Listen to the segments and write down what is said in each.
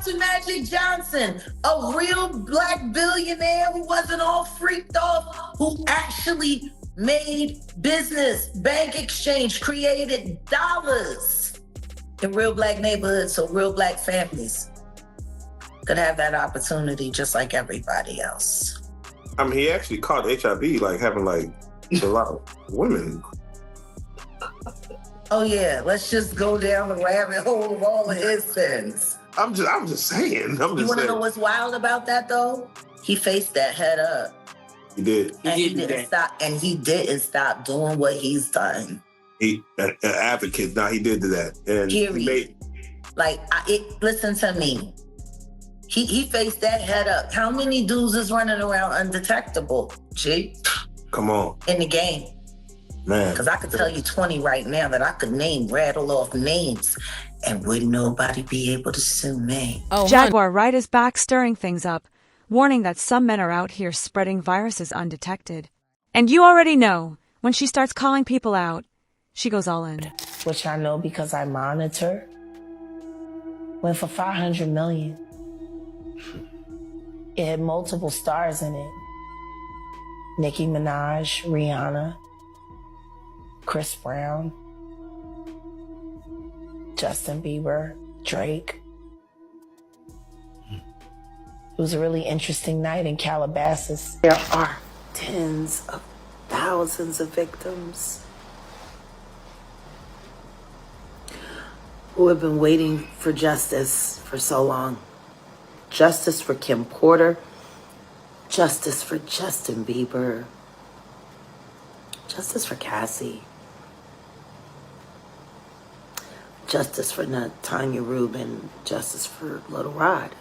out to Magic Johnson, a real black billionaire who wasn't all freaked off, who actually made business, bank exchange, created dollars in real black neighborhoods so real black families could have that opportunity just like everybody else. I mean, he actually caught HIV, like having like a lot of women. Oh yeah, let's just go down the rabbit hole of all of his sins. I'm just saying. You want to know what's wild about that though? He faced that head up. He did. And he didn't stop. And he didn't stop doing what he's done. An advocate. Now he did do that. And period. Listen to me. He faced that head up. How many dudes is running around undetectable? G. Come on. In the game. Man. Because I could tell you 20 right now that I could rattle off names, and would nobody be able to sue me? Oh, Jaguar Wright is back stirring things up, warning that some men are out here spreading viruses undetected. And you already know, when she starts calling people out, she goes all in. Which I know because I monitor, went for 500 million. It had multiple stars in it. Nicki Minaj, Rihanna, Chris Brown, Justin Bieber, Drake. It was a really interesting night in Calabasas. There are tens of thousands of victims who have been waiting for justice for so long. Justice for Kim Porter, justice for Justin Bieber, justice for Cassie, justice for Tanya Rubin, justice for Little Rod,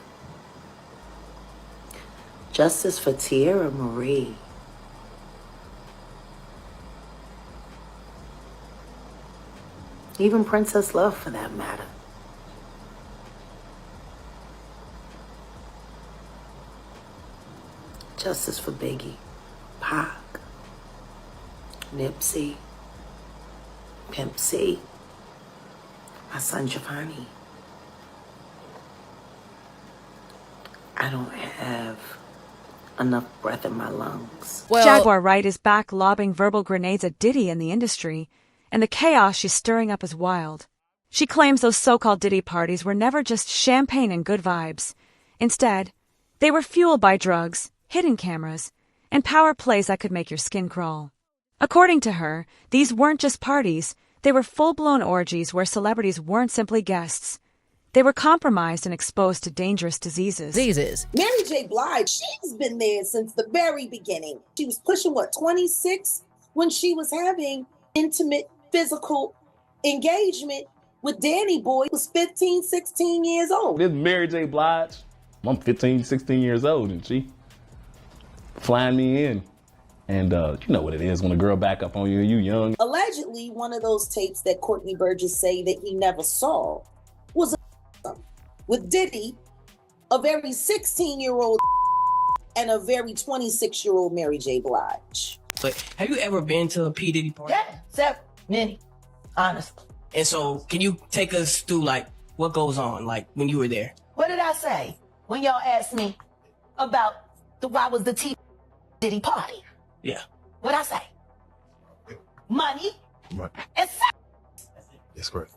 justice for Tierra Marie, even Princess Love for that matter. Justice for Biggie, Pac, Nipsey, Pimp C, my son Giovanni. I don't have enough breath in my lungs. Jaguar Wright is back lobbing verbal grenades at Diddy and the industry, and the chaos she's stirring up is wild. She claims those so-called Diddy parties were never just champagne and good vibes. Instead, they were fueled by drugs, hidden cameras, and power plays that could make your skin crawl. According to her, these weren't just parties, they were full-blown orgies where celebrities weren't simply guests. They were compromised and exposed to dangerous diseases. Mary J. Blige, she's been there since the very beginning. She was pushing, 26? When she was having intimate physical engagement with Danny Boy, was 15, 16 years old. This Mary J. Blige, I'm 15, 16 years old, and she flying me in. And you know what it is when a girl back up on you and you young. Allegedly, one of those tapes that Courtney Burgess say that he never saw was with Diddy, a very 16-year-old and a very 26-year-old Mary J. Blige. But have you ever been to a P. Diddy party? Yeah, many, honestly. And so can you take us through what goes on when you were there? What did I say when y'all asked me about why was the T. Diddy party? Yeah. What'd I say? Money right. and sex. That's correct.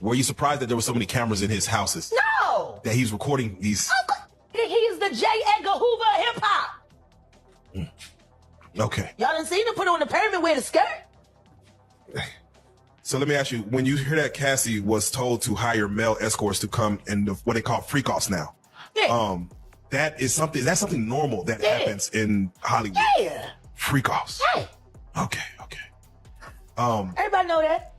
Were you surprised that there were so many cameras in his houses? No! That he's recording these? He is the J. Edgar Hoover of hip-hop. Okay. Y'all done seen him put on the pyramid with a skirt? So let me ask you, when you hear that Cassie was told to hire male escorts to come and what they call freak-offs now, that's something normal that happens in Hollywood. Yeah. Freak-offs. Hey. Okay. Everybody know that.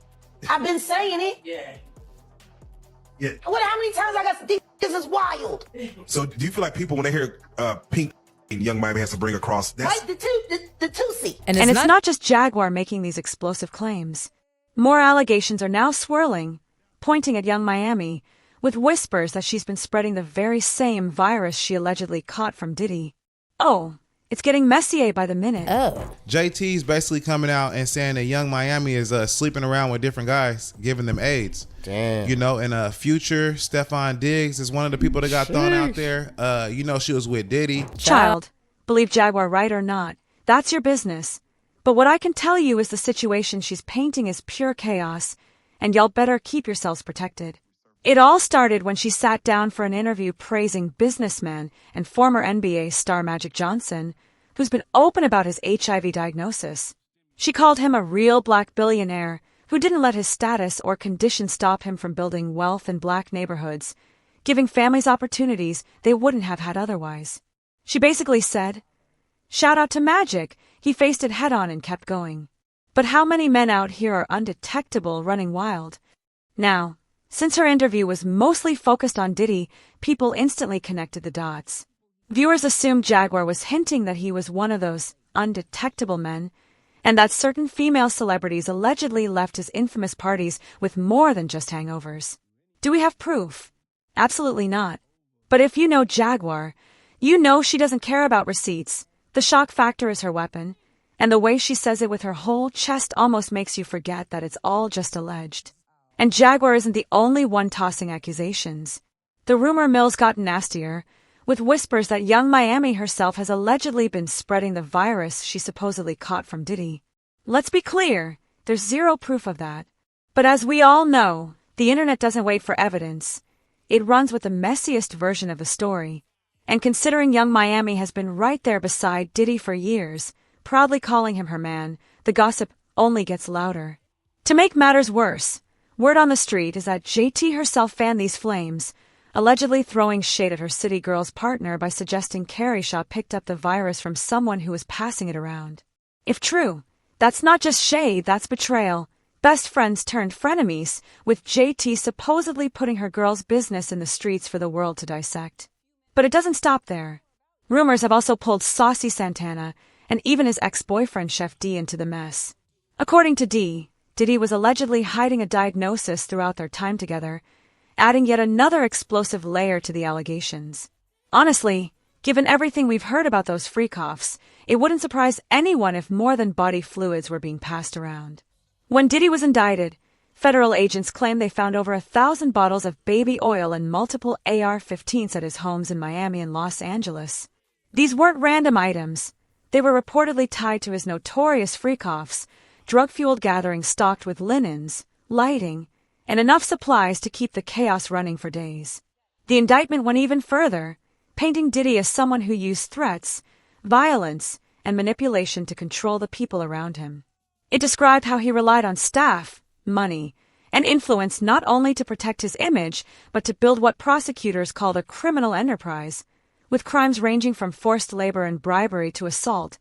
I've been saying it. Yeah. How many times I got to think this is wild? So do you feel like people, when they hear Pink and Young Miami has to bring across, that's... Right, the two-seat. And it's not just Jaguar making these explosive claims. More allegations are now swirling, pointing at Young Miami, with whispers that she's been spreading the very same virus she allegedly caught from Diddy. Oh, It's getting messier by the minute. JT's basically coming out and saying that Young Miami is sleeping around with different guys, giving them AIDS. Damn. You know, and Future, Stephon Diggs is one of the people that got thrown out there. You know, she was with Diddy. Child, believe Jaguar Wright or not, that's your business. But what I can tell you is the situation she's painting is pure chaos, and y'all better keep yourselves protected. It all started when she sat down for an interview praising businessman and former NBA star Magic Johnson, who's been open about his HIV diagnosis. She called him a real black billionaire who didn't let his status or condition stop him from building wealth in black neighborhoods, giving families opportunities they wouldn't have had otherwise. She basically said, "Shout out to Magic, he faced it head-on and kept going. But how many men out here are undetectable, running wild?" Now, since her interview was mostly focused on Diddy, people instantly connected the dots. Viewers assumed Jaguar was hinting that he was one of those undetectable men, and that certain female celebrities allegedly left his infamous parties with more than just hangovers. Do we have proof? Absolutely not. But if you know Jaguar, you know she doesn't care about receipts. The shock factor is her weapon, and the way she says it with her whole chest almost makes you forget that it's all just alleged. And Jaguar isn't the only one tossing accusations. The rumor mill's gotten nastier, with whispers that Young Miami herself has allegedly been spreading the virus she supposedly caught from Diddy. Let's be clear, there's zero proof of that. But as we all know, the internet doesn't wait for evidence. It runs with the messiest version of the story. And considering Young Miami has been right there beside Diddy for years, proudly calling him her man, the gossip only gets louder. To make matters worse, word on the street is that JT herself fanned these flames, allegedly throwing shade at her city girl's partner by suggesting Carrie Shaw picked up the virus from someone who was passing it around. If true, that's not just shade, that's betrayal. Best friends turned frenemies, with JT supposedly putting her girl's business in the streets for the world to dissect. But it doesn't stop there. Rumors have also pulled Saucy Santana and even his ex-boyfriend Chef D into the mess. According to D, Diddy was allegedly hiding a diagnosis throughout their time together, adding yet another explosive layer to the allegations. Honestly, given everything we've heard about those freak-offs, it wouldn't surprise anyone if more than body fluids were being passed around. When Diddy was indicted, federal agents claimed they found over 1,000 bottles of baby oil and multiple AR-15s at his homes in Miami and Los Angeles. These weren't random items. They were reportedly tied to his notorious freak-offs, drug-fueled gatherings stocked with linens, lighting, and enough supplies to keep the chaos running for days. The indictment went even further, painting Diddy as someone who used threats, violence, and manipulation to control the people around him. It described how he relied on staff, money, and influence not only to protect his image, but to build what prosecutors called a criminal enterprise, with crimes ranging from forced labor and bribery to assault,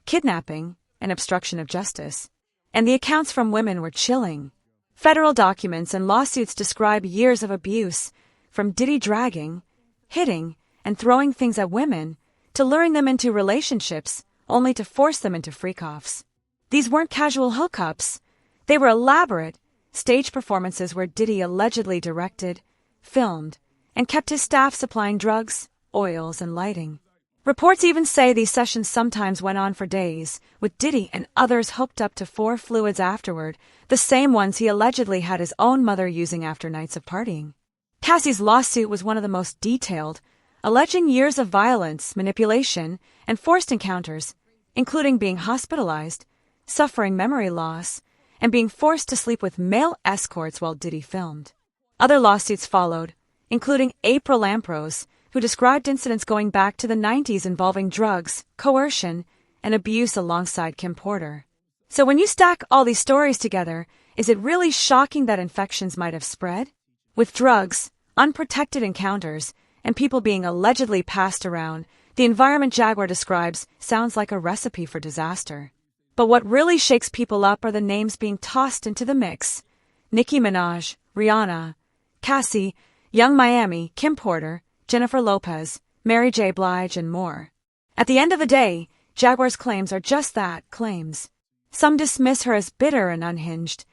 kidnapping, and obstruction of justice. And the accounts from women were chilling. Federal documents and lawsuits describe years of abuse, from Diddy dragging, hitting, and throwing things at women, to luring them into relationships, only to force them into freak-offs. These weren't casual hookups. They were elaborate, stage performances where Diddy allegedly directed, filmed, and kept his staff supplying drugs, oils, and lighting. Reports even say these sessions sometimes went on for days, with Diddy and others hooked up to 4 fluids afterward, the same ones he allegedly had his own mother using after nights of partying. Cassie's lawsuit was one of the most detailed, alleging years of violence, manipulation, and forced encounters, including being hospitalized, suffering memory loss, and being forced to sleep with male escorts while Diddy filmed. Other lawsuits followed, including April Lampros, who described incidents going back to the 90s involving drugs, coercion, and abuse alongside Kim Porter. So when you stack all these stories together, is it really shocking that infections might have spread? With drugs, unprotected encounters, and people being allegedly passed around, the environment Jaguar describes sounds like a recipe for disaster. But what really shakes people up are the names being tossed into the mix. Nicki Minaj, Rihanna, Cassie, Young Miami, Kim Porter, Jennifer Lopez, Mary J. Blige, and more. At the end of the day, Jaguar's claims are just that, claims. Some dismiss her as bitter and unhinged,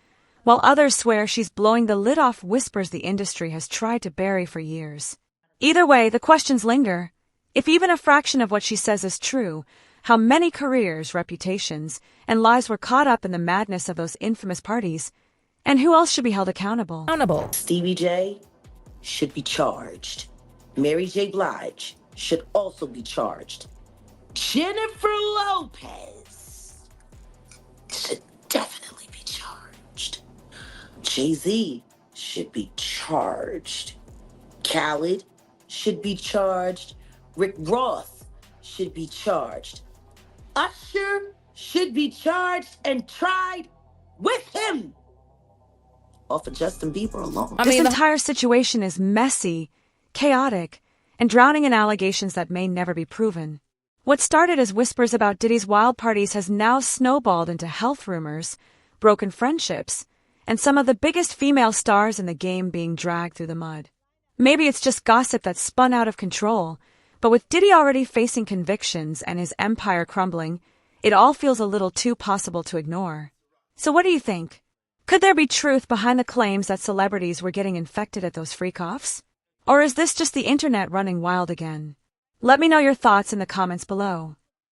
while others swear she's blowing the lid off whispers the industry has tried to bury for years. Either way, the questions linger. If even a fraction of what she says is true, how many careers, reputations, and lives were caught up in the madness of those infamous parties, and who else should be held accountable. Stevie J should be charged. Mary J. Blige should also be charged. Jennifer Lopez should definitely be charged. Jay-Z should be charged. Khaled should be charged. Rick Ross should be charged. Usher should be charged and tried with him. Off of Justin Bieber alone. This entire situation is messy, chaotic, and drowning in allegations that may never be proven. What started as whispers about Diddy's wild parties has now snowballed into health rumors, broken friendships, and some of the biggest female stars in the game being dragged through the mud. Maybe it's just gossip that's spun out of control, but with Diddy already facing convictions and his empire crumbling, it all feels a little too possible to ignore. So what do you think? Could there be truth behind the claims that celebrities were getting infected at those freak-offs? Or is this just the internet running wild again? Let me know your thoughts in the comments below.